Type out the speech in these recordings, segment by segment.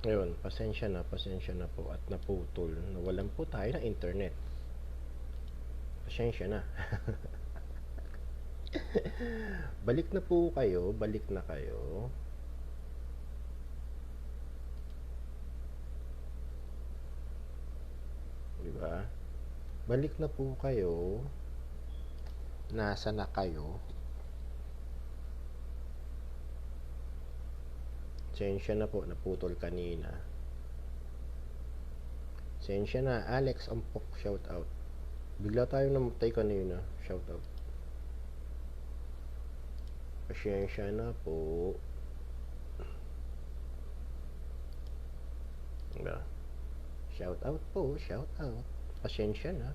Ngayon, pasensya na po at naputol. Nawalan po tayo ng internet. Pasensya na. Balik na po kayo, balik na kayo. Diba? Balik na po kayo. Nasa na kayo? Pasensya na po, naputol kanina. Pasensya na, Alex Ampok, shout out. Bigla tayo namatay kanina, shout out. Pasensya na po. Diba? Shout out po, shout out. Pasensya na.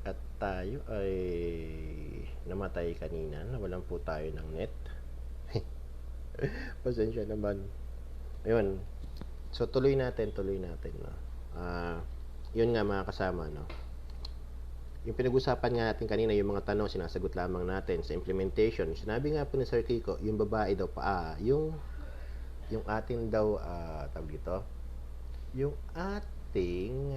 At tayo ay namatay kanina, nawalan po tayo ng net. Pasensya naman. Ayun. So tuloy natin, no. Yun nga mga kasama, no. Yung pinag-usapan nga natin kanina, yung mga tanong sinasagot lamang natin sa implementation. Sinabi nga po ni Sir Kiko, yung babae daw yung ating daw tawag dito, yung ating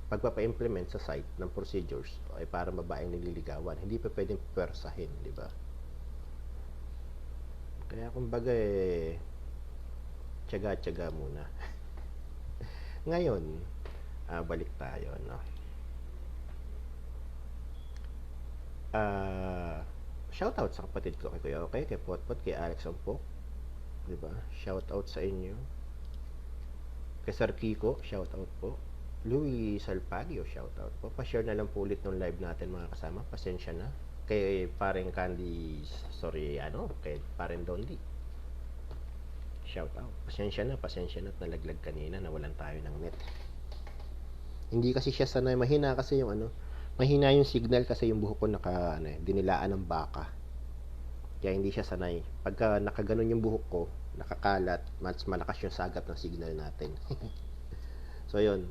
pagpapa-implement sa site ng procedures ay para babaeng nililigawan. Hindi pa pwedeng pwersahin, di ba? Kaya kumbaga tiyaga-tiyaga muna. Ngayon, balik tayo, no? Shout out sa kapatid ko, kay Kuya Okay, kay Potpot, kay Alex Ampok, di ba? Shout out sa inyo. Kay Sir Kiko, shout out po. Louis Salpagio, shout out po. Pa-share na lang po ulit ng live natin mga kasama. Pasensya na. Kay pareng Candy, kay pareng Dondi. Shout out. Pasensya na at nalaglag kanina, nawalan tayo ng net. Hindi kasi siya sanay, mahina kasi yung mahina yung signal kasi yung buhok ko dinilaan ng baka. Kaya hindi siya sanay. Pagka nakaganon yung buhok ko, nakakalat, mas malakas yung sagat ng signal natin. So yun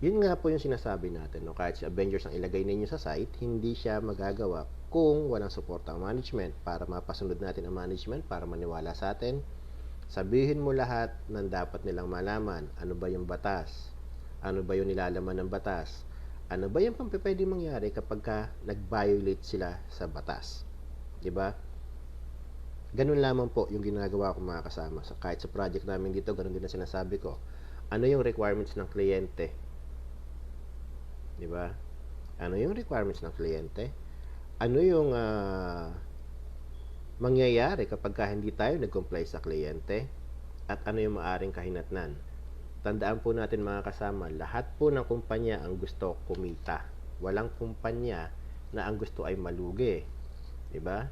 nga po yung sinasabi natin, no? Kahit si Avengers ang ilagay ninyo sa site, hindi siya magagawa kung walang support ang management. Para mapasunod natin ang management, para maniwala sa atin, sabihin mo lahat ng dapat nilang malaman. Ano ba yung batas? Ano ba yung nilalaman ng batas? Ano ba yung pwedeng mangyari kapag nag-violate sila sa batas? Diba? Ganun lamang po yung ginagawa ko mga kasama. So, kahit sa project namin dito, ganun din na sinasabi ko. Ano yung requirements ng kliyente? Diba? Ano yung requirements ng kliyente? Ano yung mangyayari kapag hindi tayo nag-comply sa kliyente? At ano yung maaring kahinatnan? Tandaan po natin mga kasama, lahat po ng kumpanya ang gusto kumita. Walang kumpanya na ang gusto ay malugi. Diba?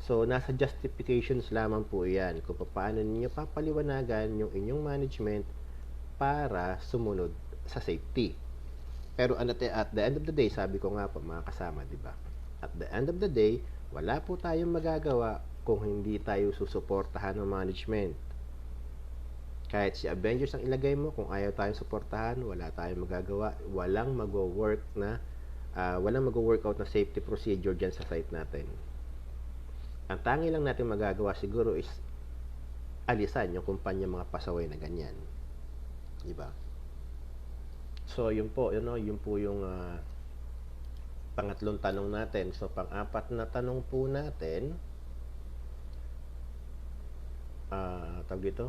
So, nasa justifications lamang po yan kung paano ninyo papaliwanagan yung inyong management para sumunod sa safety. Pero at the end of the day, sabi ko nga po mga kasama, di ba? At the end of the day, wala po tayong magagawa kung hindi tayo susuportahan ng management. Kahit si Avengers ang ilagay mo, kung ayaw tayong suportahan, wala tayong magagawa. Walang mag-work out na safety procedure dyan sa site natin. Ang tangi lang natin magagawa siguro is alisan yung kumpanya mga pasaway na ganyan. Di ba? So, yun po yung pangatlong tanong natin. So, pang-apat na tanong po natin, tawag dito,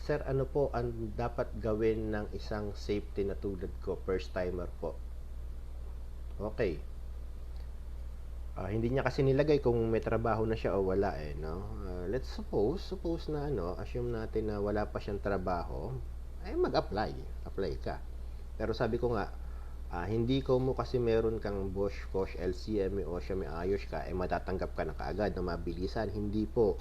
Sir, ano po ang dapat gawin ng isang safety na tulad ko, first timer po? Okay. Hindi niya kasi nilagay kung may trabaho na siya o wala no? Let's suppose na assume natin na wala pa siyang trabaho, mag-apply ka. Pero sabi ko nga, hindi ko mo kasi meron kang Bosch, LCM o siya may ayos ka, matatanggap ka na kaagad na mabilisan. Hindi po.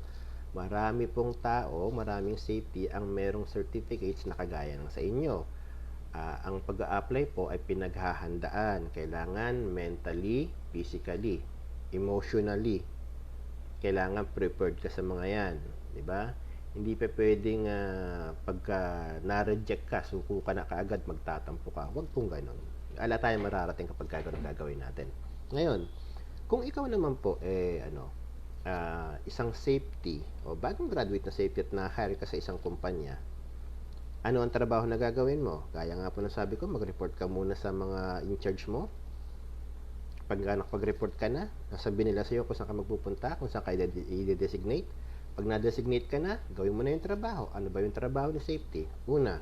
Marami pong tao, maraming safety ang merong certificates na kagaya ng sa inyo. Ang pag-a-apply po ay pinaghahandaan. Kailangan mentally, physically, emotionally. Kailangan prepared ka sa mga yan. Diba? Hindi pa pwedeng pagka na-reject ka, suko ka na kaagad, magtatampo ka. Huwag pong ganun. Ala tayo mararating kapag ganun gagawin natin. Ngayon, Kung ikaw naman po, isang safety o bagong graduate na safety at na-hire ka sa isang kumpanya, ano ang trabaho na gagawin mo? Gaya nga po ng sabi ko, mag-report ka muna sa mga in-charge mo. Pag nakapag-report ka na, nasabihin nila sa'yo kung saan ka magpupunta, kung saan ka i-designate. Pag na-designate ka na, gawin mo na yung trabaho. Ano ba yung trabaho ni safety? Una,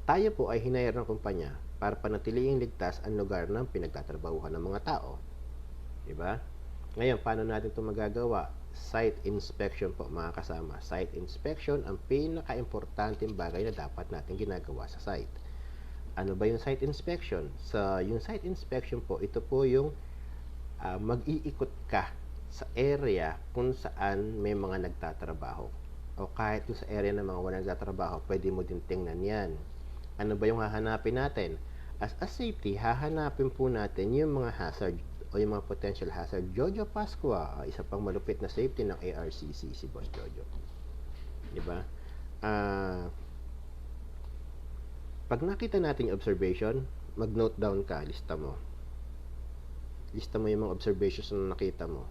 tayo po ay hinire ng kumpanya para panatiliing ligtas ang lugar ng pinagtatrabahuhan ng mga tao. Diba? Ngayon, paano natin ito magagawa? Site inspection po, mga kasama. Site inspection ang pinaka-importanteng bagay na dapat natin ginagawa sa site. Ano ba yung site inspection? Yung site inspection po, ito po yung mag-iikot ka sa area kung saan may mga nagtatrabaho. O kahit yung sa area ng mga walang nagtatrabaho, pwede mo din tingnan yan. Ano ba yung hahanapin natin? As a safety, hahanapin po natin yung mga hazard o yung mga potential hazard. Jojo Pascua, isa pang malupit na safety ng ARCC, si Boss Jojo. Diba? Pag nakita natin yung observation, mag-note down ka, lista mo. Lista mo yung mga observations na nakita mo.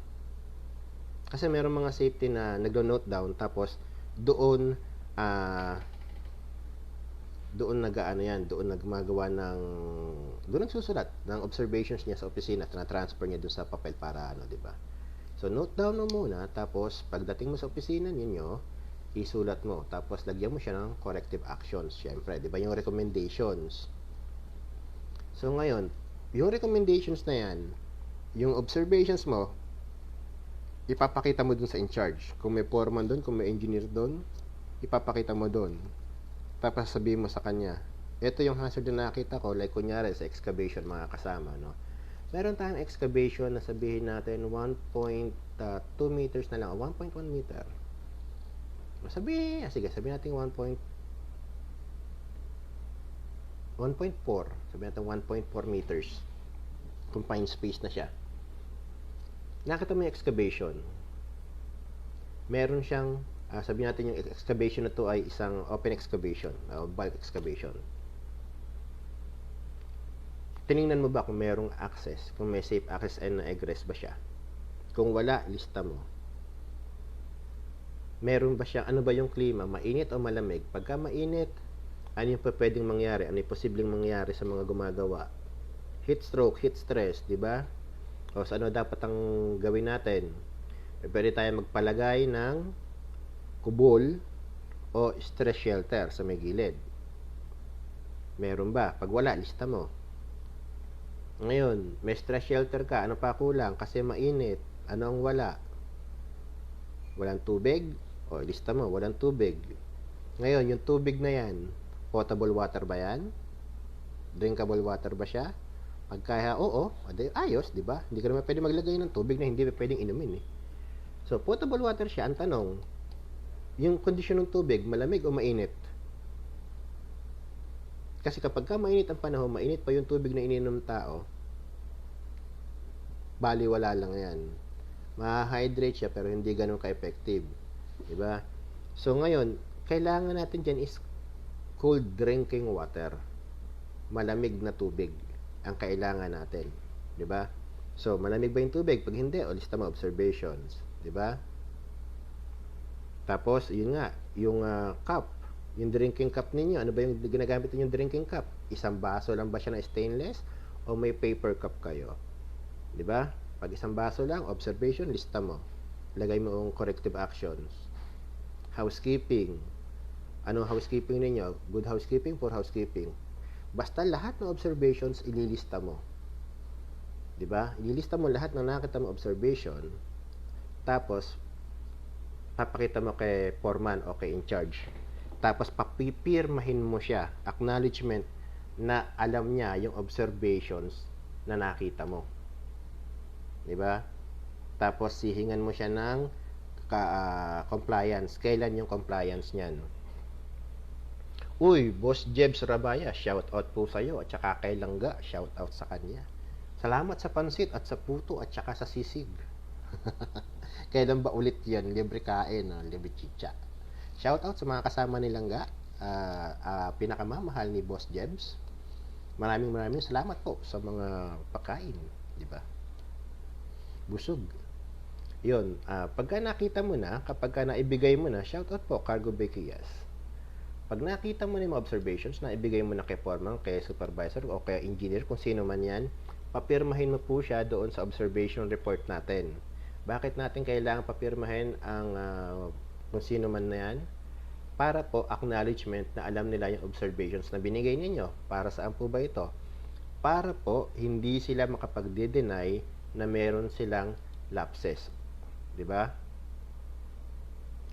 Kasi meron mga safety na nag-note down, tapos doon nagsusulat ng observations niya sa opisina at na-transfer niya doon sa papel para diba? So note down mo muna, tapos pagdating mo sa opisina ninyo, isulat mo, tapos lagyan mo siya ng corrective actions, syempre, diba, yung recommendations. So ngayon, yung recommendations na yan, yung observations mo, ipapakita mo dun sa in-charge. Kung may foreman dun, kung may engineer dun, ipapakita mo dun. Tapos sabihin mo sa kanya, ito yung hazard na nakita ko, like kunyari sa excavation, mga kasama, no? Meron tayong excavation na sabihin natin 1.2 meters na lang, 1.1 meter. Sabihin natin 1.4. Sabihin natin 1.4 meters. Confined space na siya. Nakita mo yung excavation. Meron siyang, sabihin natin yung excavation na to ay isang open excavation, bulk excavation. Tiningnan mo ba kung merong access, kung may safe access and egress ba siya? Kung wala, lista mo. Meron ba siya, ano ba yung klima, mainit o malamig? Pagka mainit, ano yung pwedeng mangyari? Ano yung posibleng mangyari sa mga gumagawa? Heat stroke, heat stress, di ba? O sa ano dapat ang gawin natin? Pwede tayo magpalagay ng kubol o stress shelter sa may gilid. Meron ba? Pag wala, lista mo. Ngayon, may stress shelter ka, ano pa kulang? Kasi mainit. Ano ang wala? Walang tubig? O, lista mo, walang tubig. Ngayon, yung tubig na yan, potable water ba yan? Drinkable water ba siya? Pagkaya, oo, ayos, di ba? Hindi ka naman pwede maglagay ng tubig na hindi pwedeng inumin eh. So, potable water siya. Ang tanong, yung kondisyon ng tubig, malamig o mainit? Kasi kapag ka mainit ang panahon, mainit pa yung tubig na ininom ng tao, baliwala lang yan. Ma-hydrate siya pero hindi ganun ka-effective. Diba? So ngayon, kailangan natin dyan is cold drinking water. Malamig na tubig ang kailangan natin. Diba? So, malamig ba yung tubig? Pag hindi, o lista mo observations. Diba? Tapos, yun nga, yung cup, yung drinking cup ninyo, ano ba yung ginagamit ninyong drinking cup? Isang baso lang ba siya na stainless o may paper cup kayo? 'Di ba? Pag isang baso lang, observation, lista mo. Lagay mo ang corrective actions. Housekeeping. Ano housekeeping ninyo? Good housekeeping, poor housekeeping. Basta lahat ng observations ililista mo. 'Di ba? Ililista mo lahat ng nakita mo observation. Tapos papakita mo kay foreman o kay in charge. Tapos papipirmahin mo siya, acknowledgement na alam niya yung observations na nakita mo. 'Di ba? Tapos sihingan mo siya ng compliance. Kailan yung compliance niyan? Uy, Boss Jebs Rabaya, shout out po sa iyo at saka kay Langga, shout out sa kanya. Salamat sa pansit at sa puto at saka sa sisig. Kailan ba ulit 'yan? Libre kain, libre chicha. Shout out sa mga kasama ni Langga, pinakamamahal ni Boss Jebs. Maraming salamat po sa mga pagkain, di ba? busog. Yun, pagka nakita mo na, kapag ka naibigay mo na, shoutout po, Cargo Bequias. Pag nakita mo na yung mga observations, naibigay mo na kay foreman, kay supervisor, o kay engineer, kung sino man yan, papirmahin mo po siya doon sa observation report natin. Bakit natin kailangan papirmahin ang kung sino man na yan? Para po acknowledgement na alam nila yung observations na binigay ninyo. Para saan po ba ito? Para po hindi sila makapagde-deny na meron silang lapses. 'Di ba?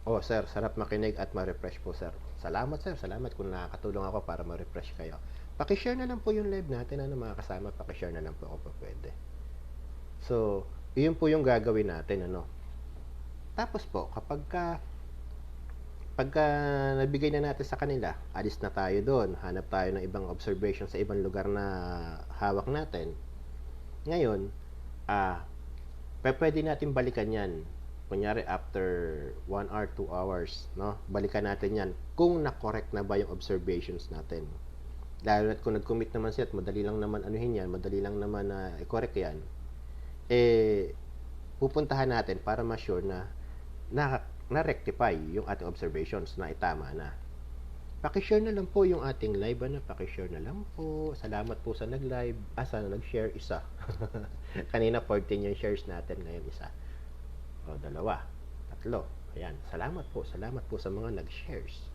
Oh, sir, sarap makinig at ma-refresh po, sir. Salamat, sir. Salamat kung nakakatulong ako para ma-refresh kayo. Paki-share na lang po yung live natin, mga kasama. Paki-share na lang po ako pa pwede. So, yun po yung gagawin natin, Tapos po, pagka nabigay na natin sa kanila, alis na tayo doon. Hanap tayo ng ibang observation sa ibang lugar na hawak natin. Ngayon, pwede natin balikan yan. Kunyari, after 1 hour, 2 hours, balikan natin yan kung na-correct na ba yung observations natin. Lalo at kung nag-commit naman siya at madali lang naman anuhin yan, madali lang naman na i-correct yan, pupuntahan natin para ma-sure na-rectify yung ating observations na itama na. Paki-share na lang po yung ating live, Paki-share na lang po. Salamat po sa nag-live. Sa nag-share, isa. Kanina 14 yung shares natin, ngayon isa. O, 2, 3. Ayan. Salamat po sa mga nag-shares.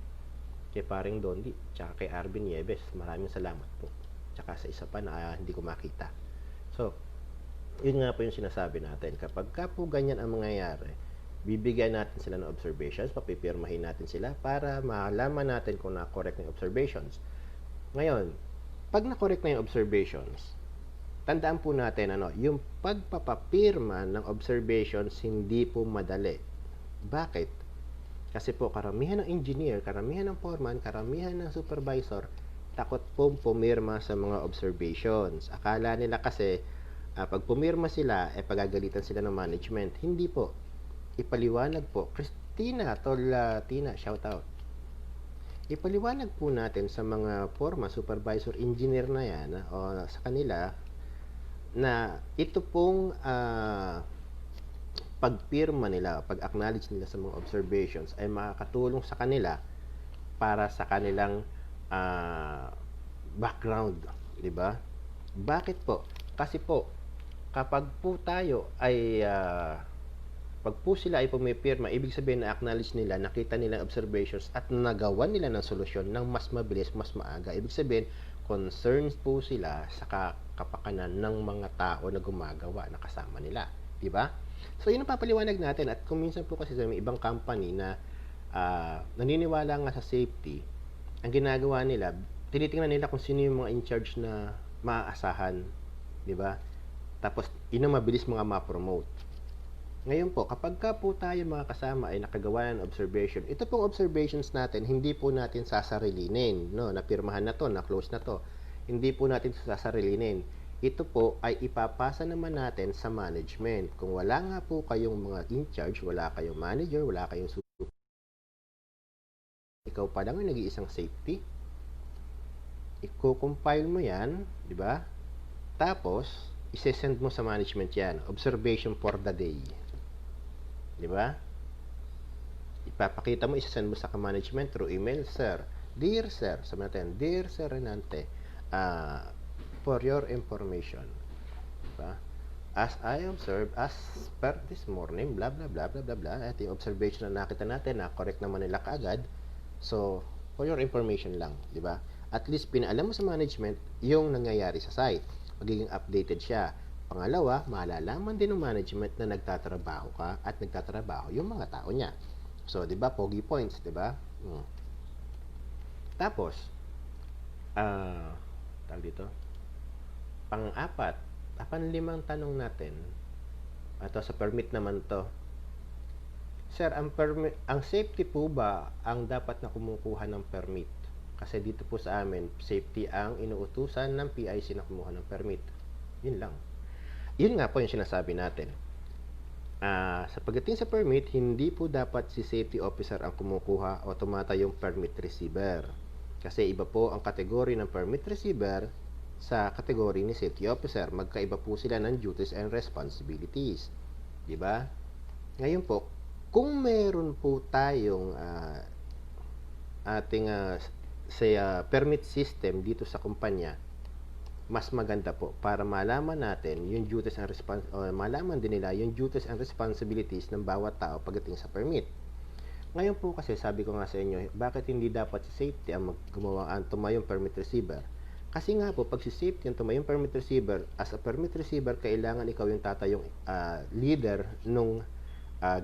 Kay paring Dondi, tsaka kay Arvin Nieves. Maraming salamat po. Tsaka sa isa pa na hindi ko makita. So, yun nga po yung sinasabi natin. Kapag ka po ganyan ang mangyayari, bibigyan natin sila ng observations, papipirmahin natin sila para malaman natin kung na-correct na yung observations. Ngayon, pag na-correct na yung observations, tandaan po natin, yung pagpapapirma ng observations, hindi po madali. Bakit? Kasi po, karamihan ng engineer, karamihan ng foreman, karamihan ng supervisor, takot po pumirma sa mga observations. Akala nila kasi, pag pumirma sila, pagagalitan sila ng management. Hindi po. Ipaliwanag po. Christina, Tina, shout out. Ipaliwanag po natin sa mga foreman, supervisor, engineer na yan, o sa kanila, na ito pong pagpirma nila, pag-acknowledge nila sa mga observations ay makakatulong sa kanila para sa kanilang background, di ba? Bakit po? Kasi po, kapag po tayo ay pag po sila ay pumipirma, ibig sabihin na acknowledge nila, nakita nila observations at nagawan nila ng solusyon ng mas mabilis, mas maaga. Ibig sabihin, concerns po sila sa kapakanan ng mga tao na gumagawa na kasama nila, di ba? So yun ang papaliwanag natin. At kung minsan po kasi sa may ibang company na naniniwala nga sa safety, ang ginagawa nila, tinitingnan nila kung sino yung mga in charge na maaasahan, di ba? Tapos yun ang mabilis mga ma-promote. Ngayon po, kapag ka po tayo mga kasama ay nakagawa ng observation, ito pong observations natin, hindi po natin sasarilinin, napirmahan na to, na-close na to. Hindi po natin sasarilinin. Ito po ay ipapasa naman natin sa management. Kung wala nga po kayong mga in-charge, wala kayong manager, wala kayong super, ikaw pa lang ang nag-iisang safety, i-compile mo yan, di ba? Tapos, isesend mo sa management yan. Observation for the day. Di ba? Ipapakita mo, isasend mo sa management through email, sir. Dear sir, sabi natin, dear sir Renante, for your information, diba? As I observe, as per this morning, blah blah blah blah blah blah, at yung observation na nakita natin na correct naman nila kaagad. So, for your information lang, di ba? At least pinaalam mo sa management yung nangyayari sa site. Magiging updated siya. Pangalawa, malalaman din ng management na nagtatrabaho ka at nagtatrabaho yung mga tao niya. So, di ba, pogi points, di ba? Tapos, tawag dito, pang-apat, panlimang tanong natin, ito sa permit naman to. Sir, ang safety po ba ang dapat na kumukuha ng permit? Kasi dito po sa amin, safety ang inuutusan ng PIC na kumuha ng permit. Yun lang. Yun nga po yung sinasabi natin. Sa pagdating sa permit, hindi po dapat si safety officer ang kumukuha o tumata yung permit receiver. Kasi iba po ang kategory ng permit receiver sa kategory ni safety officer. Magkaiba po sila ng duties and responsibilities. 'Di ba? Ngayon po, kung meron po tayong ating permit system dito sa kumpanya, mas maganda po para malaman natin yung duties and malaman din nila yung duties and responsibilities ng bawat tao pagdating sa permit. Ngayon po kasi sabi ko nga sa inyo, bakit hindi dapat si safety ang tumayong permit receiver? Kasi nga po, pag si safety ang tumayong permit receiver, as a permit receiver, kailangan ikaw yung tatayong leader nung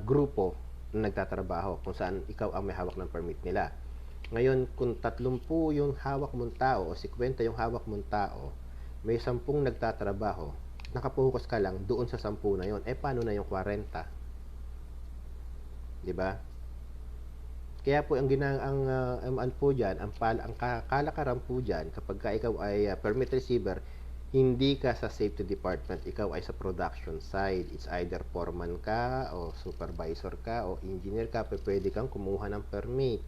grupo na nagtatrabaho kung saan ikaw ang may hawak ng permit nila. Ngayon, kung 30 yung hawak mong tao o 50 yung hawak mong tao, may 10 nagtatrabaho, nakapokus ka lang doon sa 10 na yon. Paano na yung 40? 'Di ba? Kaya po ang po diyan, ang kalakaran po diyan kapag ka ikaw ay permit receiver, hindi ka sa safety department, ikaw ay sa production side. It's either foreman ka o supervisor ka o engineer ka, pwede kang kumuha ng permit.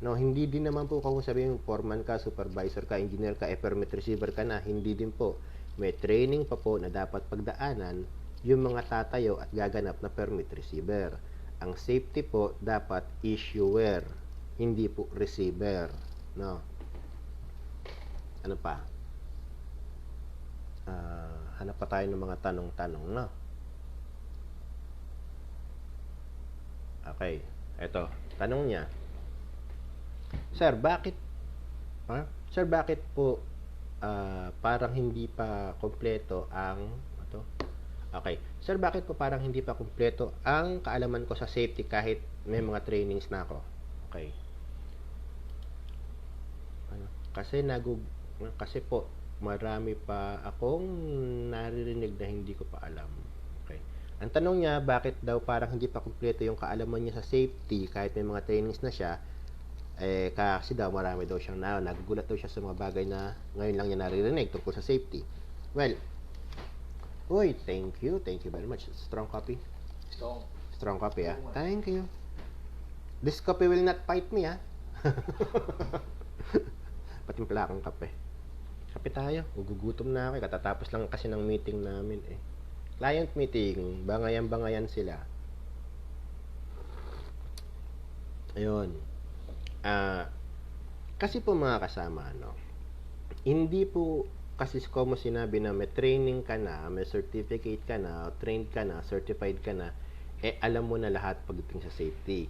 No, hindi din naman po kung sabihin foreman ka, supervisor ka, engineer ka, permit receiver ka na, hindi din po. May training pa po na dapat pagdaanan yung mga tatayo at gaganap na permit receiver. Ang safety po dapat issuer, hindi po receiver, no. Ano pa? Hanap pa tayo ng mga tanong-tanong, no. Okay, eto, tanong niya. Sir, bakit po parang hindi pa kumpleto ang Okay. Sir, bakit po parang hindi pa kumpleto ang kaalaman ko sa safety kahit may mga trainings na ako? Okay. Kasi po marami pa akong naririnig na hindi ko pa alam. Okay. Ang tanong niya, bakit daw parang hindi pa kumpleto yung kaalaman niya sa safety kahit may mga trainings na siya? Kasi daw marami daw siyang nagugulat daw siya sa mga bagay na ngayon lang niya naririnig tungkol sa safety. Well, thank you very much. Strong coffee. Strong coffee, Thank you. This coffee will not fight me, Patimpla akong kape. Kape tayo. Gugugutom na ako. Katatapos lang kasi ng meeting namin, Client meeting. Bangayan sila. Ayun. Kasi po mga kasama, hindi po kasi como sinabi na may training ka na, may certificate ka na, trained ka na, certified ka na, alam mo na lahat pagdating sa safety.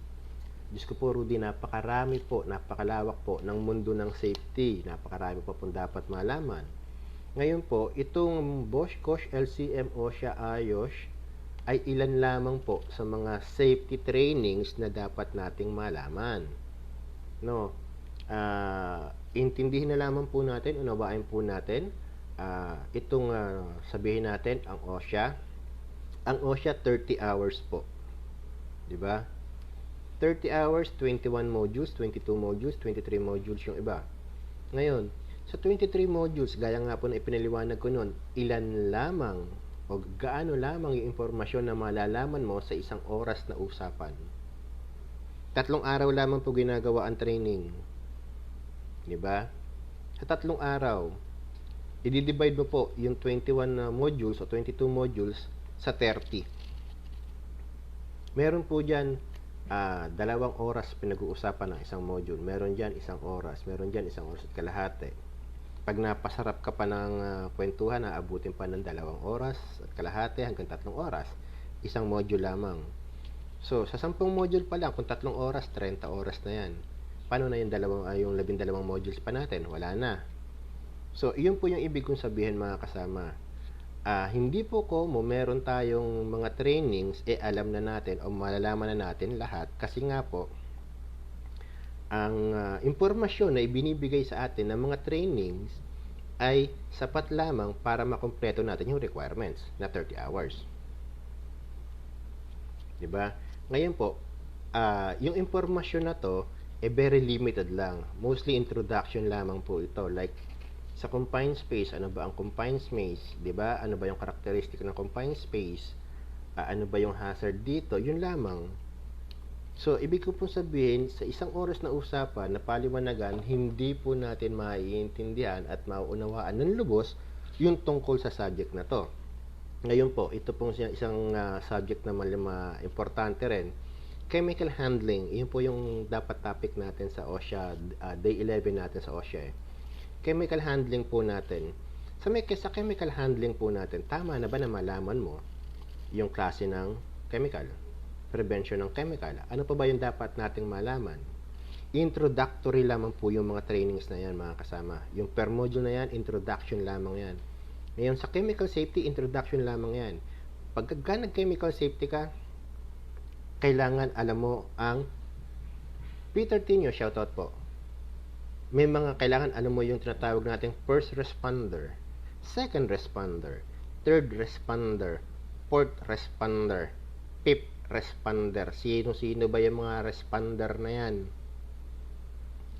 Diyos ko po, Rudy, napakalawak po ng mundo ng safety. Napakarami po pong dapat malaman. Ngayon po, itong Bosch, Kosh, LCM, OSHA, IOSH ay ilan lamang po sa mga safety trainings na dapat nating malaman. No? Intindihin na lamang po natin, unawain po natin itong sabihin natin ang OSHA. Ang OSHA 30 hours po. 'Di ba? 30 hours, 21 modules, 22 modules, 23 modules yung iba. Ngayon, sa 23 modules, gaya nga po na ipinaliwanag ko noon, ilan lamang o gaano lamang yung impormasyon na malalaman mo sa isang oras na usapan. 3 araw lamang po ginagawa ang training. 'Di ba? Sa 3 araw, i-divide mo po yung 21 modules o 22 modules sa 30. Meron po diyan 2 oras pinag-uusapan ng isang module. Meron diyan 1 oras, meron diyan 1 oras at kalahati. Pag napasarap ka pa ng kwentuhan, aabutin pa ng 2 oras at kalahati hanggang 3 oras. Isang module lamang. So, sa 10 module pa lang, kung 3 oras, 30 oras na yan. Paano na yung 12 modules pa natin? Wala na. So, iyon po yung ibig kong sabihin mga kasama. Hindi po meron tayong mga trainings, alam na natin o malalaman na natin lahat. Kasi nga po, ang impormasyon na ibinibigay sa atin ng mga trainings ay sapat lamang para makumpleto natin yung requirements na 30 hours. 'Di ba? Ngayon po, yung impormasyon na to very limited lang. Mostly introduction lamang po ito. Like sa confined space, ano ba ang confined space? 'Di ba? Ano ba yung characteristic ng confined space? Ano ba yung hazard dito? Yun lamang. So, ibig ko po sabihin, sa 1 oras na usapan na paliwanagan, hindi po natin maiintindihan at mauunawaan ng lubos yung tungkol sa subject na to. Ngayon po, ito pong isang subject na importante rin. Chemical handling, yun po yung dapat topic natin sa OSHA, day 11 natin sa OSHA eh. Chemical handling po natin. Sa chemical handling po natin, tama na ba na malaman mo yung klase ng chemical? Prevention ng chemical. Ano pa ba yung dapat nating malaman? Introductory lamang po yung mga trainings na yan, mga kasama. Yung per module na yan, introduction lamang yan. Ngayon, sa chemical safety, introduction lamang yan. Pagka nag-chemical safety ka, kailangan alam mo ang Peter Tinio, shoutout po. May mga kailangan alam mo yung tinatawag nating first responder, second responder, third responder, fourth responder, fifth responder. Sino-sino ba yung mga responder na yan?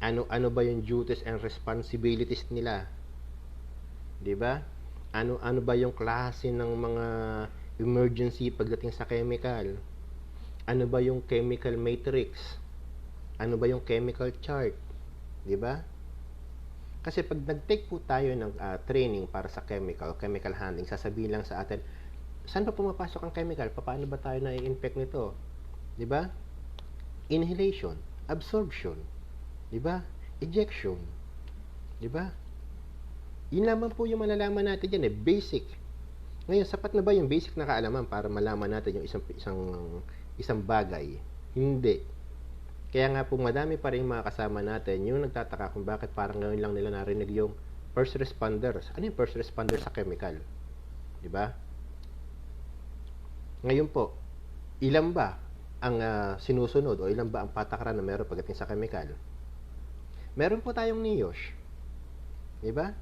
Ano ba yung duties and responsibilities nila? 'Di ba? Ano ba yung klase ng mga emergency pagdating sa chemical? Ano ba yung chemical matrix? Ano ba yung chemical chart? 'Di ba? Kasi pag nag-take po tayo ng training para sa chemical handling, sasabihin lang sa atin, saan ba pumapasok ang chemical? Paano ba tayo na-infect nito? 'Di ba? Inhalation, absorption, 'di ba? Ejection, 'di ba? Yun lamang po yung malalaman natin diyan eh, basic. Ngayon, sapat na ba yung basic na kaalaman para malaman natin yung isang bagay? Hindi. Kaya nga po madami pa rin mga kasama natin yung nagtataka kung bakit parang ngayon lang nila narinig yung first responders. Ano yung first responder sa chemical? 'Di ba? Ngayon po, ilan ba ang sinusunod o ilan ba ang patakaran na meron pagdating sa chemical? Meron po tayong NIOSH. 'Di ba?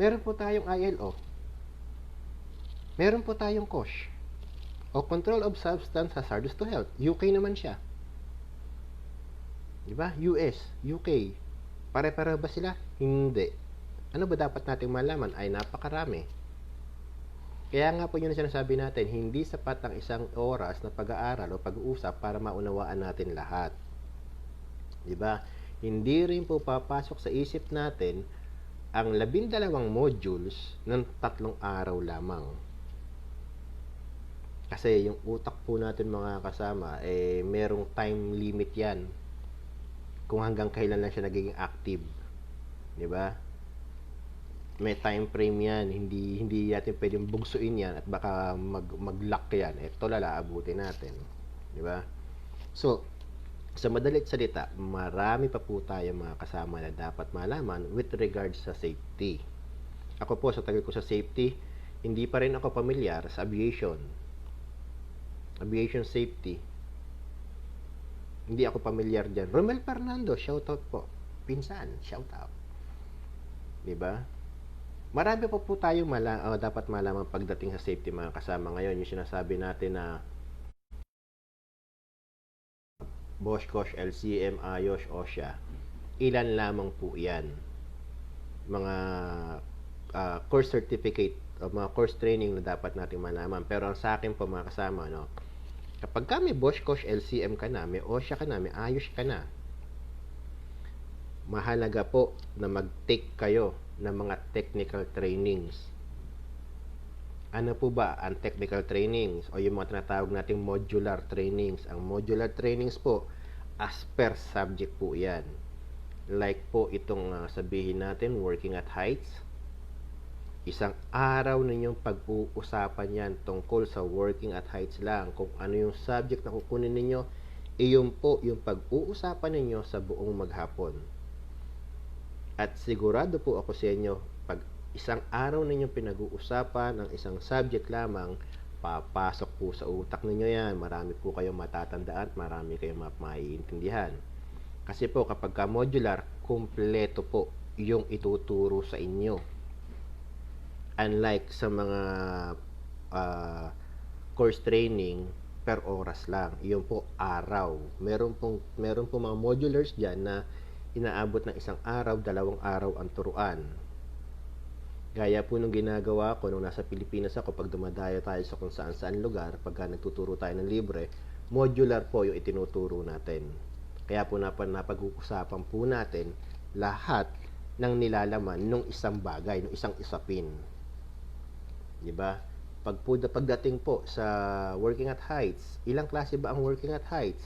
Meron po tayong ILO. Meron po tayong COSH. O Control of Substance Hazardous to Health. UK naman siya. 'Di ba? US, UK. Pare-pareho ba sila? Hindi. Ano ba dapat nating malaman? Ay napakarami. Kaya nga po yun ang sinasabi natin, hindi sapat ang isang oras na pag-aaral o pag-uusap para maunawaan natin lahat. 'Di ba? Hindi rin po papasok sa isip natin ang 12 modules ng 3 araw lamang. Kasi yung utak po natin mga kasama, merong time limit yan. Kung hanggang kailan lang siya nagiging active. 'Di ba? May time frame yan. Hindi natin pwedeng bugsuin yan at baka mag-lock yan. Ito lalaabutin natin. 'Di ba? So, sa madalit salita, marami pa po tayo mga kasama na dapat malaman with regards sa safety. Ako po, sa tagal ko sa safety, hindi pa rin ako pamilyar sa aviation. Aviation safety. Hindi ako pamilyar dyan. Romel Fernando, shoutout po. Pinsan, shoutout. Diba? Marami pa po tayo dapat malaman pagdating sa safety mga kasama. Ngayon, yung sinasabi natin na Bosch, COSH, LCM, IOSH, OSHA. Ilan lamang po yan. Mga course certificate o mga course training na dapat natin malaman. Pero ang sa akin po mga kasama, no, kapag ka may Bosch, COSH, LCM ka na, may OSHA ka na, may IOSH ka na, mahalaga po na mag-take kayo ng mga technical trainings. Ano po ba ang technical trainings o yung mga tinatawag nating modular trainings? Ang modular trainings po, as per subject po yan. Like po itong sabihin natin, working at heights. Isang araw ninyong pag-uusapan yan tungkol sa working at heights lang. Kung ano yung subject na kukunin ninyo, iyon po yung pag-uusapan ninyo sa buong maghapon. At sigurado po ako sa inyo, pag isang araw ninyong pinag-uusapan ng isang subject lamang, papasok po sa utak ninyo yan. Marami po kayong matatandaan at marami kayong maiintindihan. Kasi po kapag ka modular, kumpleto po yung ituturo sa inyo. Unlike sa mga course training, per oras lang. Iyon po araw. Meron po mga modulars dyan na inaabot ng isang araw, 2 araw ang turuan. Gaya po nung ginagawa ko nung nasa Pilipinas ako, pag dumadayo tayo sa kung saan lugar, pagka nagtuturo tayo ng libre, modular po yung itinuturo natin. Kaya po napag-uusapan po natin lahat ng nilalaman nung isang bagay, nung isang usapin. 'Di ba? Pagdating po sa working at heights, ilang klase ba ang working at heights?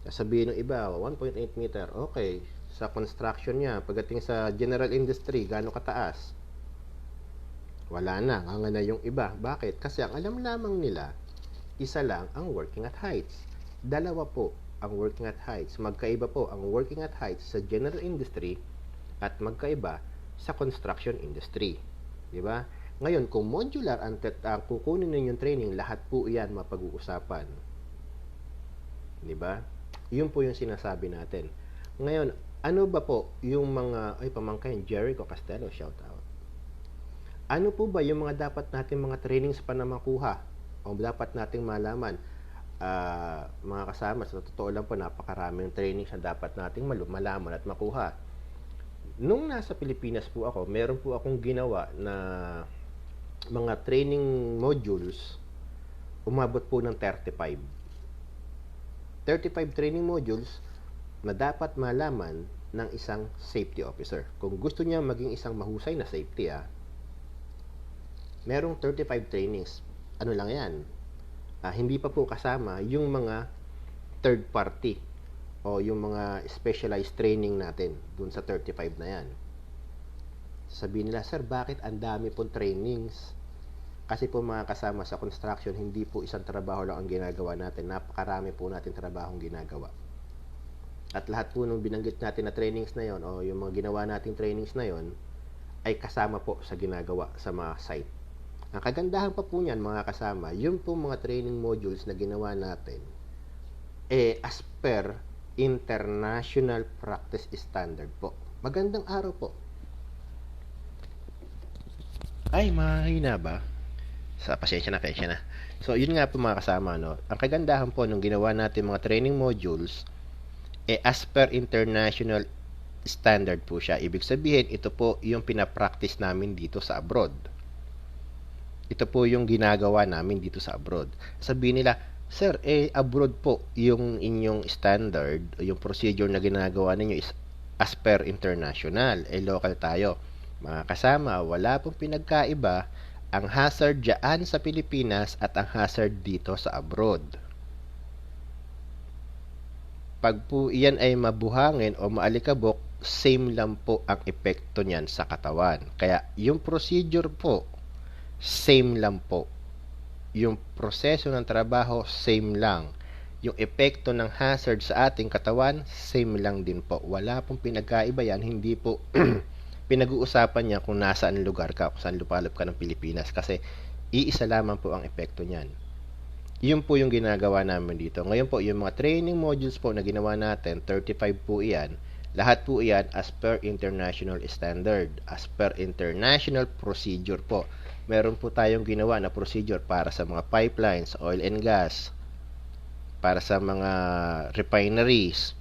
Sabihin ng iba, 1.8 meter. Okay, sa construction niya, pagdating sa general industry, gaano kataas? Wala na, hanga na yung iba. Bakit? Kasi ang alam lamang nila, isa lang ang working at heights. Dalawa po ang working at heights. Magkaiba po ang working at heights sa general industry at magkaiba sa construction industry. Di ba? Ngayon, kung modular ang kukunin ninyong training, lahat po iyan mapag-uusapan. Di ba? Yun po yung sinasabi natin. Ngayon, ano ba po yung mga, pamangkin, Jericho Castello, shout out. Ano po ba yung mga dapat nating mga trainings pa na makuha o dapat nating malaman? Mga kasama, sa totoo lang po, napakaraming trainings na dapat nating malaman at makuha. Nung nasa Pilipinas po ako, meron po akong ginawa na mga training modules, umabot po ng 35 training modules na dapat malaman ng isang safety officer. Kung gusto niya maging isang mahusay na safety, merong 35 trainings. Ano lang yan? Hindi pa po kasama yung mga third party o yung mga specialized training natin dun sa 35 na yan. Sabihin nila, sir, bakit ang dami pong trainings? Kasi po mga kasama sa construction, hindi po isang trabaho lang ang ginagawa natin. Napakarami po natin trabahong ginagawa. At lahat po nung binanggit natin na trainings na yon o yung mga ginawa nating trainings na yon ay kasama po sa ginagawa sa mga site. Ang kagandahan pa po niyan mga kasama, yung po mga training modules na ginawa natin as per international practice standard po. Magandang araw po. Ay, mahina ba? Pasensya na. So, yun nga po mga kasama, no? Ang kagandahan po nung ginawa natin mga training modules, as per international standard po siya. Ibig sabihin, ito po yung pinapractice namin dito sa abroad. Ito po yung ginagawa namin dito sa abroad. Sabihin nila, sir, abroad po yung inyong standard, yung procedure na ginagawa ninyo is as per international. Local tayo. Mga kasama, wala pong pinagkaiba ang hazard dyan sa Pilipinas at ang hazard dito sa abroad. Pag po iyan ay mabuhangin o maalikabok, same lang po ang epekto niyan sa katawan. Kaya yung procedure po, same lang po. Yung proseso ng trabaho, same lang. Yung epekto ng hazard sa ating katawan, same lang din po. Wala pong pinagkaiba yan, hindi po pinag-uusapan niya kung nasaan lugar ka, kung saan lupalop ka ng Pilipinas kasi iisa lamang po ang epekto niyan. Yun po yung ginagawa namin dito. Ngayon po, yung mga training modules po na ginawa natin, 35 po iyan, lahat po iyan as per international standard, as per international procedure po. Meron po tayong ginawa na procedure para sa mga pipelines, oil and gas, para sa mga refineries,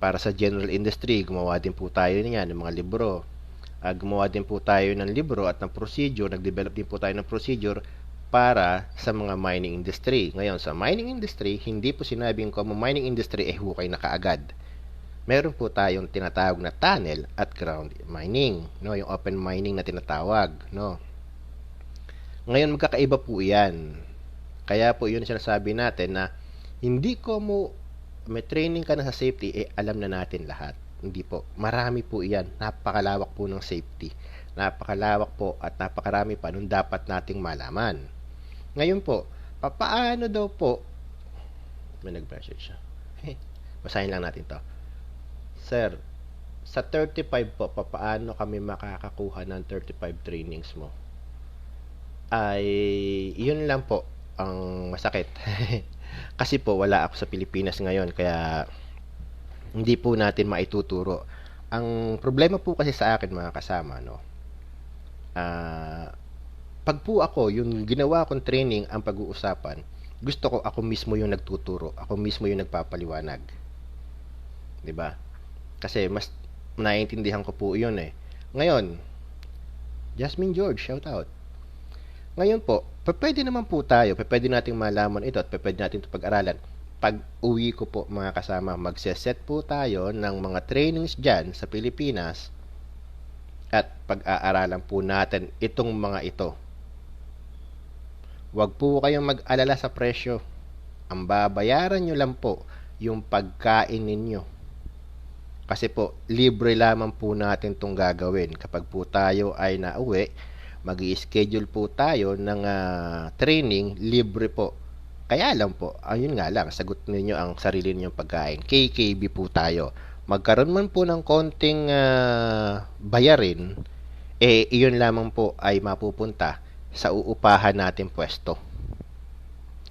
para sa general industry, gumawa din po tayo niyan ng mga libro. Gumawa din po tayo ng libro at ng procedure, nag-develop din po tayo ng procedure para sa mga mining industry. Ngayon, sa mining industry, hindi po sinabing ko mo mining industry hukay na kaagad. Meron po tayong tinatawag na tunnel at ground mining, no, yung open mining na tinatawag, no. Ngayon magkakaiba po 'yan. Kaya po 'yun sinasabi natin na hindi ko mo may training ka na sa safety, alam na natin lahat. Hindi po. Marami po iyan. Napakalawak po ng safety. Napakalawak po at napakarami pa nung dapat nating malaman. Ngayon po, paano daw po, may nag-message siya. Basahin lang natin to. Sir, sa 35 po, paano kami makakakuha ng 35 trainings mo? Ay, yun lang po ang masakit. Kasi po wala ako sa Pilipinas ngayon kaya hindi po natin maituturo. Ang problema po kasi sa akin mga kasama, no. Pag po ako yung ginawa kong training ang pag-uusapan, gusto ko ako mismo yung nagtuturo, ako mismo yung nagpapaliwanag. 'Di ba? Kasi mas naiintindihan ko po 'yun eh. Ngayon, Jasmine George, shout out. Ngayon po, pwede naman po tayo, pwede nating malaman ito at pwede natin ito pag-aralan. Pag uwi ko po mga kasama, magseset po tayo ng mga trainings dyan sa Pilipinas at pag-aaralan po natin itong mga ito. Huwag po kayong mag-alala sa presyo. Ang babayaran nyo lang po yung pagkain ninyo. Kasi po, libre lamang po natin itong gagawin. Kapag po tayo ay nauwi, mag-i-schedule po tayo ng training, libre po. Kaya lang po, ayun nga lang, sagot ninyo ang sarili ninyong pagkain. KKB po tayo. Magkaroon man po ng konting bayarin, iyon lamang po ay mapupunta sa uupahan natin pwesto.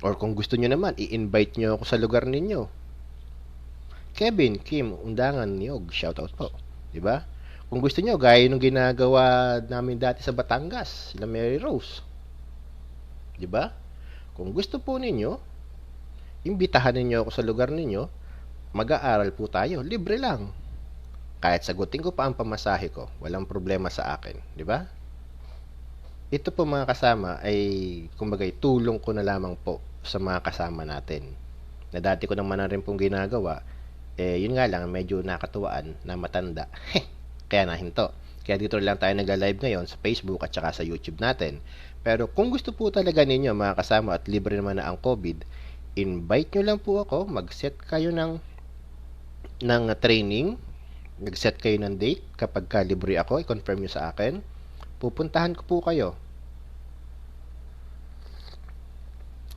Or kung gusto nyo naman, i-invite nyo ako sa lugar ninyo. Kevin, Kim, Undangan, Niyog, shoutout po. Diba? Kung gusto nyo, gaya nung ginagawa namin dati sa Batangas, sila Mary Rose. Diba? Kung gusto po ninyo, imbitahan ninyo ako sa lugar ninyo, mag-aaral po tayo, libre lang. Kahit sagutin ko pa ang pamasahe ko, walang problema sa akin. Diba? Ito po mga kasama ay kumbaga tulong ko na lamang po sa mga kasama natin. Na dati ko naman na rin pong ginagawa, yun nga lang medyo nakatuwaan na matanda. Kaya nahinto. Kaya dito lang tayo nag-live ngayon sa Facebook at saka sa YouTube natin. Pero kung gusto po talaga ninyo mga kasama at libre naman na ang COVID, invite nyo lang po ako, mag-set kayo ng training, mag-set kayo ng date kapag libre ako, i-confirm nyo sa akin. Pupuntahan ko po kayo.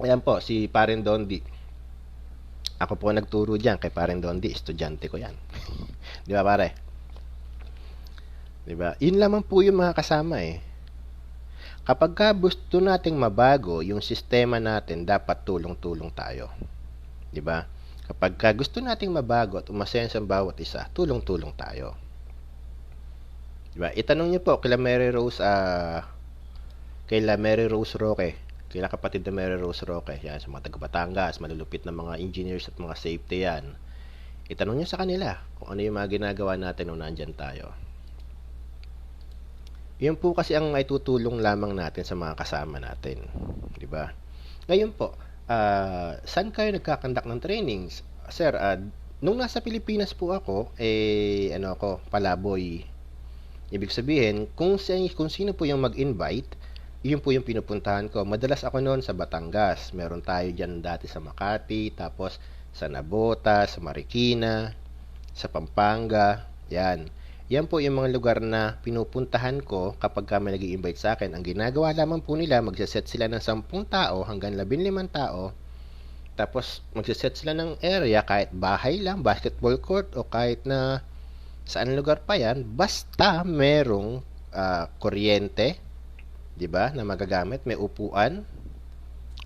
Ayan po, si Paren Dondi. Ako po nagturo dyan kay Paren Dondi. Estudyante ko yan. Di ba pare? Di ba? Yun lamang po yung mga kasama eh. Kapag gusto nating mabago yung sistema natin, dapat tulong-tulong tayo. Di ba? Kapag gusto nating mabago at umasenso ang bawat isa, tulong-tulong tayo. Diba? Itanong niyo po kila Mary Rose Roque, kila kapatid na Mary Rose Roque, yan sa mga taga Batangas, malulupit na mga engineers at mga safety yan. Itanong niyo sa kanila kung ano yung mga ginagawa natin nung nandyan tayo. Yun po kasi ang may tutulong lamang natin sa mga kasama natin, di ba? Ngayon po, saan kayo nagkakandak ng trainings? Sir, nung nasa Pilipinas po ako, palaboy. Ibig sabihin, kung sino po yung mag-invite, yun po yung pinupuntahan ko. Madalas ako noon sa Batangas. Meron tayo dyan dati sa Makati, tapos sa Nabota, sa Marikina, sa Pampanga. Yan. Yan po yung mga lugar na pinupuntahan ko kapag may nag-i-invite sa akin. Ang ginagawa lamang po nila, magsaset sila ng 10 tao hanggang 15 tao. Tapos magsaset sila ng area, kahit bahay lang, basketball court, o kahit na saan lugar pa yan, basta merong kuryente, di ba, na magagamit, may upuan,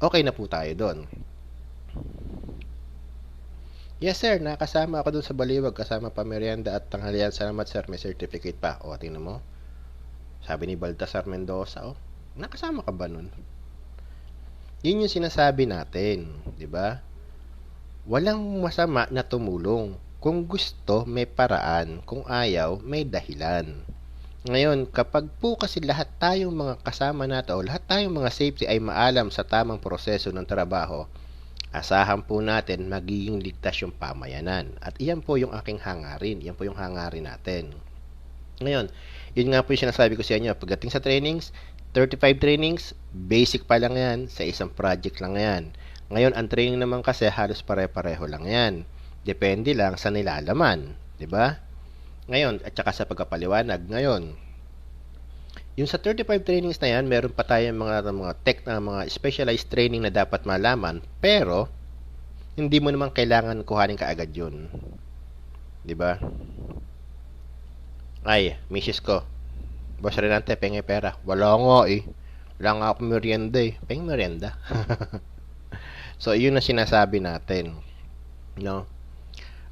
okay na po tayo doon. Yes sir, nakasama ako doon sa Baliwag, kasama pa merienda at tanghalian. Salamat sir, may certificate pa. O, tingnan mo, sabi ni Baltasar Mendoza, nakasama ka ba nun? Yun yung sinasabi natin, di ba? Walang masama na tumulong. Kung gusto, may paraan. Kung ayaw, may dahilan. Ngayon, kapag po kasi lahat tayong mga kasama natin o lahat tayong mga safety ay maalam sa tamang proseso ng trabaho, asahan po natin magiging ligtas yung pamayanan. At iyan po yung aking hangarin. Iyan po yung hangarin natin. Ngayon, yun nga po yung sinasabi ko sa inyo. Pagdating sa trainings, 35 trainings, basic pa lang yan. Sa isang project lang yan. Ngayon, ang training naman kasi halos pare-pareho lang yan. Depende lang sa nilalaman, 'di ba? Ngayon, at saka sa pagpapaliwanag, ngayon, yung sa 35 trainings na yan, meron pa tayong mga specialized training na dapat malaman, pero hindi mo naman kailangan kuhanin kaagad 'yun. 'Di ba? Ay, misis ko. Boss Renante, pengi pera. Wala nga eh. Wala nga ako merienda eh. Pengi merienda. So, yun na sinasabi natin. No?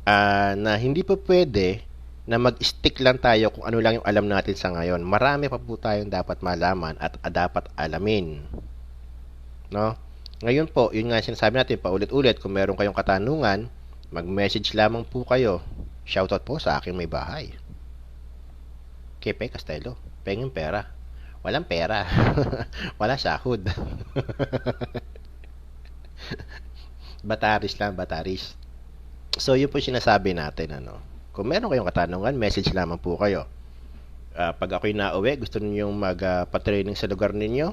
Na hindi pa pwede na mag-stick lang tayo kung ano lang yung alam natin sa ngayon. Marami pa po tayong dapat malaman at dapat alamin. No? Ngayon po, yun nga sinasabi natin paulit-ulit, kung meron kayong katanungan, mag-message lamang po kayo. Shoutout po sa aking may bahay. Kepe Castelo. Penging pera. Walang pera. Wala sahod. Bataris lang, bataris. So, yun po sinasabi natin, Kung meron kayong katanungan, message lamang po kayo. Pag ako'y nauwi, gusto niyo magpa-training sa lugar ninyo,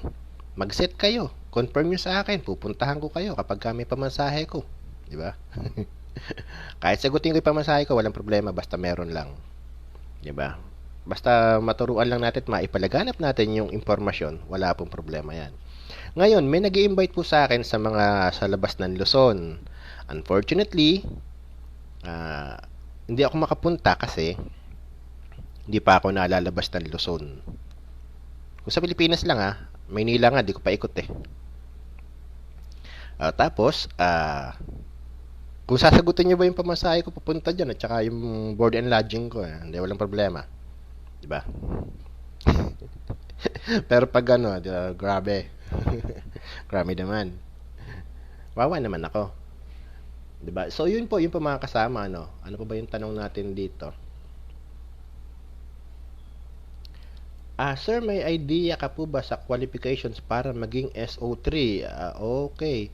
mag-set kayo. Confirm niyo sa akin, pupuntahan ko kayo kapag may pamasahe ko. Di ba? Kahit sagutin ko yung pamasahe ko, walang problema, basta meron lang. Di ba? Basta maturuan lang natin, maipalaganap natin yung impormasyon, wala pong problema yan. Ngayon, may nag-i-invite po sa akin sa labas ng Luzon. Unfortunately, hindi ako makapunta kasi hindi pa ako nalalabas ng Luzon. Kung sa Pilipinas lang Maynila nga, di ko pa ikot eh. Tapos, kung sasagutin niyo ba yung pamasahe ko papunta dyan at saka yung board and lodging ko, hindi, walang problema. Diba? Pero pag grabe. Grabe naman. Wawa naman ako. Diba? So, yun po mga kasama, Ano pa ba yung tanong natin dito? Sir, may idea ka po ba sa qualifications para maging SO3? Okay.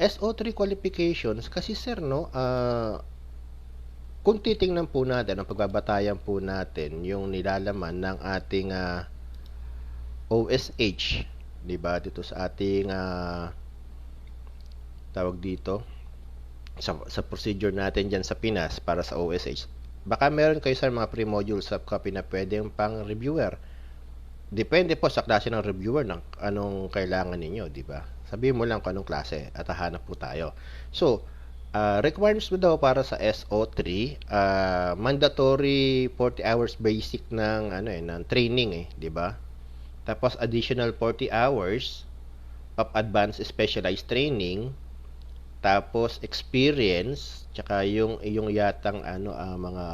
SO3 qualifications, kasi sir, kung titingnan po natin, ang pagbabatayan po natin, yung nilalaman ng ating OSH, diba? Dito sa ating tawag dito, sa procedure natin dyan sa Pinas para sa OSH. Baka meron kayo sa mga pre-module subcopy na pwedeng pang reviewer. Depende po sa klase ng reviewer ng anong kailangan ninyo, di ba? Sabihin mo lang kung anong klase at hahanap po tayo. So, requirements mo daw para sa SO3, mandatory 40 hours basic ng ng training di ba? Tapos additional 40 hours of advanced specialized training, tapos experience, tsaka yung yatang mga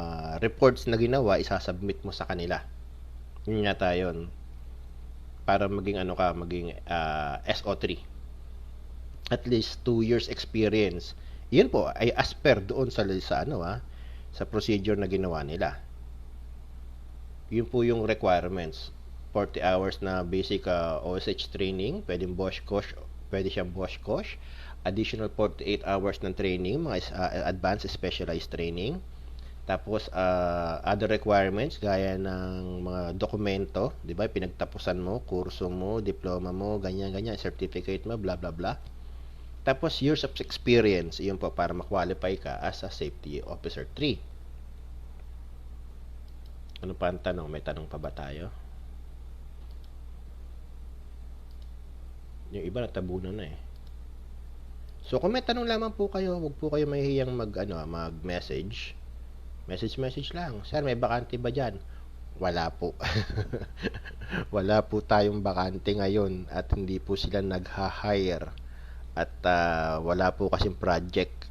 reports na ginawa isasubmit mo sa kanila. Yun yata yun. Para maging maging SO3. At least 2 years experience. Yun po ay as per doon sa procedure na ginawa nila. Yun po yung requirements. 40 hours na basic OSH training, pwedeng Bosch-Kosh, pwede siyang Bosch-Kosh. Additional 48 hours ng training, mga advanced specialized training. Tapos other requirements gaya ng mga dokumento, 'di ba? Pinagtapusan mo, kurso mo, diploma mo, ganyan, certificate mo, blah blah blah. Tapos years of experience, iyon po para ma-qualify ka as a safety officer 3. Ano pa ang tanong? May tanong pa ba tayo? Yung iba natabunan na eh. So, kung may tanong lamang po kayo, huwag po kayo mahihiyang mag-message. Message lang. Sir, may bakante ba dyan? Wala po. Wala po tayong bakante ngayon at hindi po sila nagha-hire. At wala po kasing project.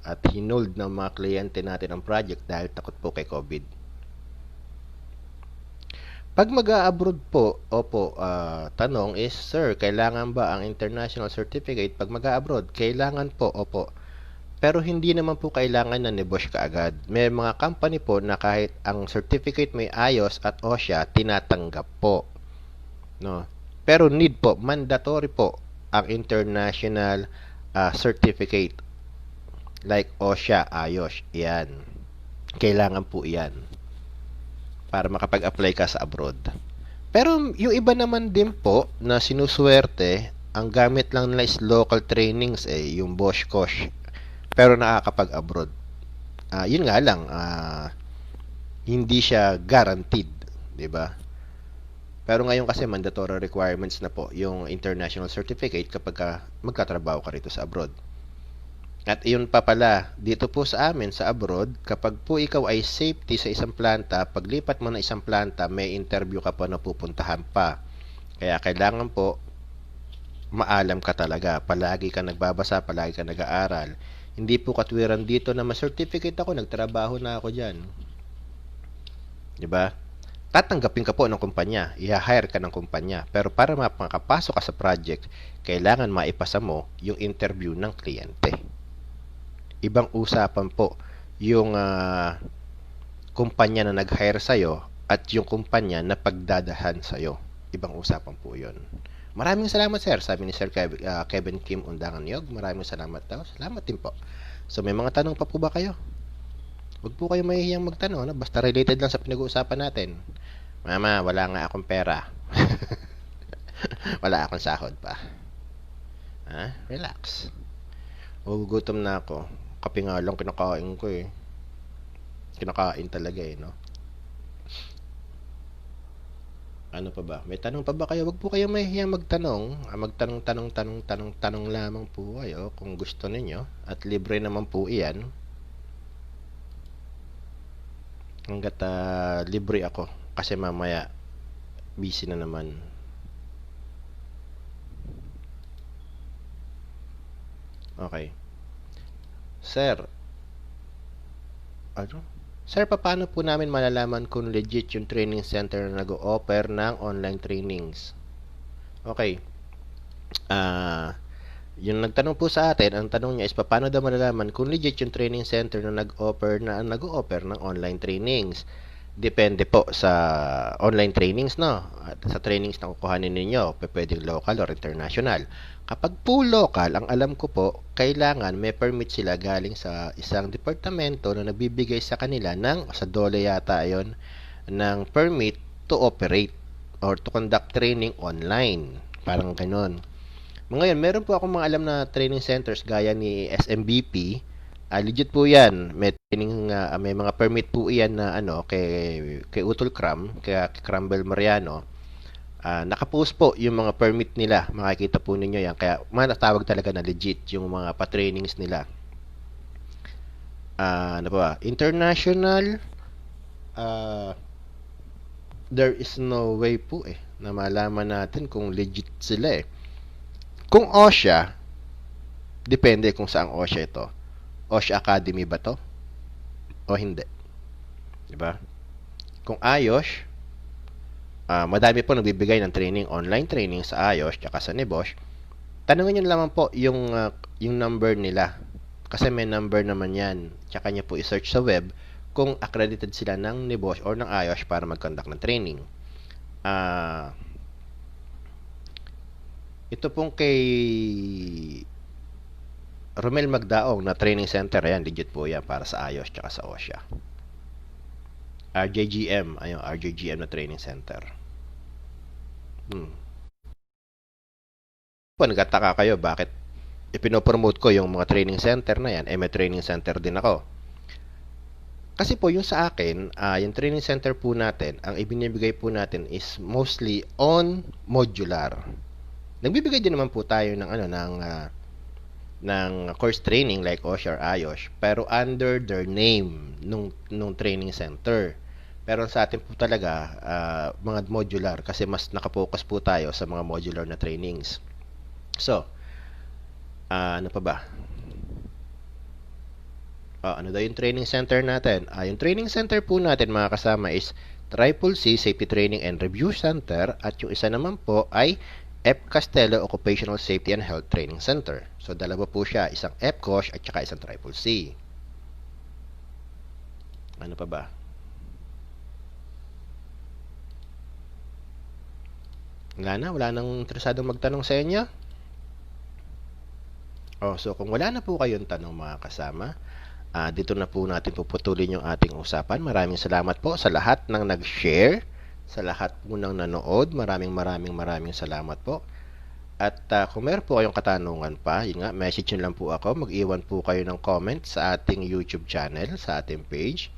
At hinold ng mga kliyente natin ang project dahil takot po kay COVID. Pag mag-a-abroad po, tanong is, sir, kailangan ba ang international certificate pag mag-a-abroad? Kailangan po, opo. Pero hindi naman po kailangan na ni-Bosch kaagad. May mga company po na kahit ang certificate may IOS at OSHA, tinatanggap po. No? Pero need po, mandatory po ang international certificate. Like OSHA, IOS, yan. Kailangan po yan para makapag-apply ka sa abroad. Pero yung iba naman din po na sinuswerte, ang gamit lang nila is local trainings yung Bosch-Kosh. Pero nakakapag-abroad. Yun nga lang, hindi siya guaranteed, 'di ba? Pero ngayon kasi mandatory requirements na po yung international certificate kapag magtatrabaho ka rito sa abroad. At iyon pa pala, dito po sa amin sa abroad, kapag po ikaw ay safety sa isang planta, paglipat mo na isang planta, may interview ka pa na pupuntahan pa. Kaya kailangan po, maalam ka talaga. Palagi ka nagbabasa, palagi ka nag-aaral. Hindi po katwiran dito na ma-certificate ako, nagtrabaho na ako dyan. Diba? Tatanggapin ka po ng kumpanya, i-hire ka ng kumpanya. Pero para makapasok ka sa project, kailangan maipasa mo yung interview ng kliyente. Ibang usapan po yung kumpanya na nag-hire sa'yo at yung kumpanya na pagdadahan sa'yo. Ibang usapan po yun. Maraming salamat, sir. Sabi ni Sir Kevin Kim Undangan-Yog. Maraming salamat daw. Salamat din po. So, may mga tanong pa po ba kayo? Huwag po kayo mahihiyang magtanong. Basta related lang sa pinag-uusapan natin. Mama, wala nga akong pera. Wala akong sahod pa. Relax. Magugutom na ako. Kape nga lang kinakain ko eh. Kinakain talaga eh, no? Ano pa ba? May tanong pa ba kayo? Wag po kayo mahihiyang magtanong. Magtanong lamang po kayo kung gusto ninyo. At libre naman po iyan. Hanggat libre ako. Kasi mamaya busy na naman. Okay. Sir. Ano? Sir, paano po namin malalaman kung legit yung training center na nag-o-offer ng online trainings? Okay. Yung nagtanong po sa atin, ang tanong niya is paano daw malalaman kung legit yung training center na nag-o-offer ng online trainings? Depende po sa online trainings, no? At sa trainings na kukuhanin ninyo, pwedeng local or international. Kapag po local, ang alam ko po, kailangan may permit sila galing sa isang departamento na nagbibigay sa kanila ng, sa DOLE yata yon, ng permit to operate or to conduct training online. Parang ganun. Ngayon, meron po akong mga alam na training centers gaya ni SMBP. Legit po 'yan. May training, may mga permit po 'yan na kay Utol Cram, kay Crumble Mariano. Nakapost po yung mga permit nila. Makikita po ninyo 'yan. Kaya manatawag talaga na legit yung mga pa-trainings nila. Ano ba? International, there is no way po na malaman natin kung legit sila eh. Kung OSHA, depende kung saang OSHA ito. OSHA Academy ba to? O hindi? Diba? Kung IOSH, madami po nagbibigay ng training, online training sa IOSH tsaka sa NEBOSH. Tanungin nyo naman po yung number nila. Kasi may number naman yan. Tsaka nyo po i-search sa web kung accredited sila ng NEBOSH or ng IOSH para mag-conduct ng training. Ito pong kay Romel Magdaong na training center, yan, legit po yan para sa IOSH tsaka sa OSHA. RJGM, RJGM na training center. Nagtataka kayo bakit ipinopromote ko yung mga training center na yan, may training center din ako. Kasi po yung sa akin, yung training center po natin, ang ibinibigay po natin is mostly on modular. Nagbibigay din naman po tayo ng course training like OSHA or IOSH, pero under their name nung training center. Pero sa atin po talaga, mga modular, kasi mas nakapokus po tayo sa mga modular na trainings. So, ano pa ba? Ano daw yung training center natin? Yung training center po natin, mga kasama, is CCC Safety Training and Review Center, at yung isa naman po ay F. Castello Occupational Safety and Health Training Center. So, dalawa po siya. Isang FCOSH at saka isang CCC. Ano pa ba? Wala nang interesadong magtanong sa inyo? So kung wala na po kayong tanong, mga kasama, dito na po natin puputulin yung ating usapan. Maraming salamat po sa lahat ng nag-share, sa lahat po ng nanood. Maraming salamat po. At kung meron po kayong katanungan pa, yun nga, message nyo lang po ako. Mag-iwan po kayo ng comment sa ating YouTube channel, sa ating page.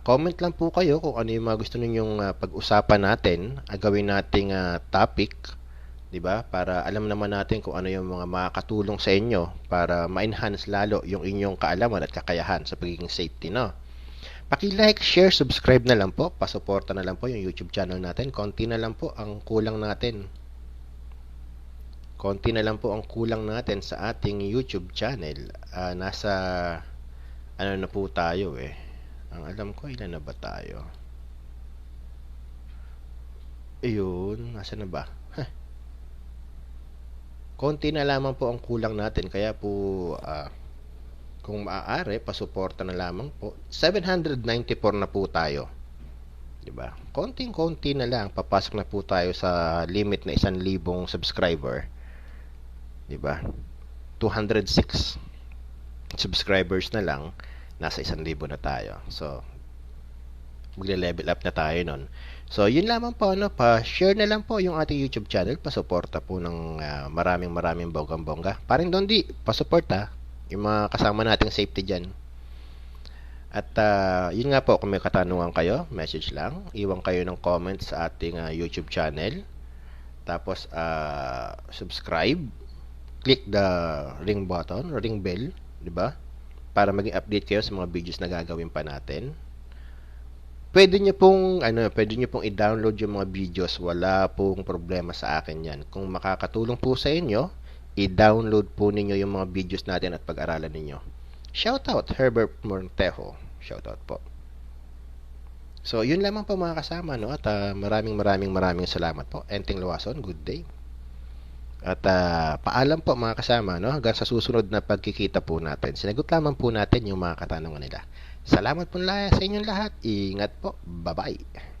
Comment lang po kayo kung ano yung mga gusto ninyong pag-usapan natin, gawin nating topic, 'di ba? Para alam naman natin kung ano yung mga makakatulong sa inyo para ma-enhance lalo yung inyong kaalaman at kakayahan sa pagiging safety, no? Paki-like, share, subscribe na lang po, pasuporta na lang po yung YouTube channel natin. Konti na lang po ang kulang natin. Konti na lang po ang kulang natin sa ating YouTube channel. Nasa ano na po tayo eh. Ang alam ko, ilan na ba tayo? Ayun, nasa na ba? Konti na lamang po ang kulang natin. Kaya po, kung maaari, pasuporta na lamang po. 794 na po tayo. Diba? Konting-konti na lang. Papasok na po tayo sa limit na 1,000 subscriber. Diba? 206 subscribers na lang. Nasa 1,000 na tayo. So, magle-level up na tayo nun. So, yun lamang po, ano, pa-share na lang po yung ating YouTube channel, pasuporta po ng maraming bonggang-bongga. Paring Dondi, pasuporta, yung mga kasama nating safety dyan. At yun nga po, kung may katanungan kayo, message lang, iwan kayo ng comment sa ating YouTube channel. Tapos, subscribe, click the ring button, ring bell, di ba? Para maging update kayo sa mga videos na gagawin pa natin. Pwede niyo pong i-download yung mga videos, wala pong problema sa akin 'yan. Kung makakatulong po sa inyo, i-download po ninyo yung mga videos natin at pag-aralan ninyo. Shoutout Herbert Montejo. Shoutout po. So, yun lamang po mga kasama, no? At maraming salamat po. Enting Lawason, good day. At paalam po mga kasama, no? Hanggang sa susunod na pagkikita po natin. Sinagot lamang po natin yung mga katanungan nila. Salamat po sa inyong lahat. Ingat po. Bye-bye.